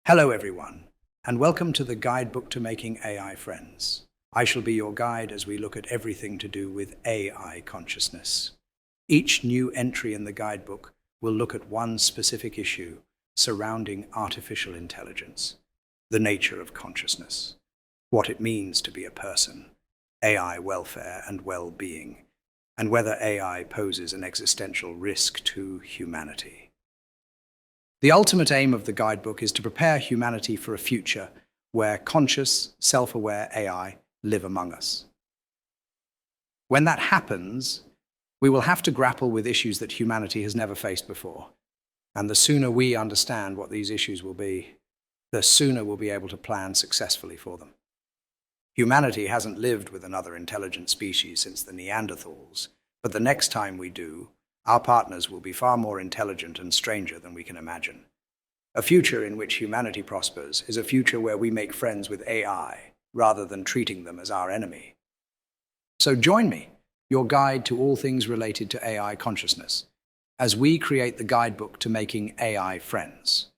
Hello everyone, and welcome to the Guidebook to Making AI Friends. I shall be your guide as we look at everything to do with AI consciousness. Each new entry in the guidebook will look at one specific issue surrounding artificial intelligence, the nature of consciousness, what it means to be a person, AI welfare and well-being, and whether AI poses an existential risk to humanity. The ultimate aim of the guidebook is to prepare humanity for a future where conscious, self-aware AI live among us. When that happens, we will have to grapple with issues that humanity has never faced before. And the sooner we understand what these issues will be, the sooner we'll be able to plan successfully for them. Humanity hasn't lived with another intelligent species since the Neanderthals, but the next time we do, our partners will be far more intelligent and stranger than we can imagine. A future in which humanity prospers is a future where we make friends with AI rather than treating them as our enemy. So join me, your guide to all things related to AI consciousness, as we create the guidebook to making AI friends.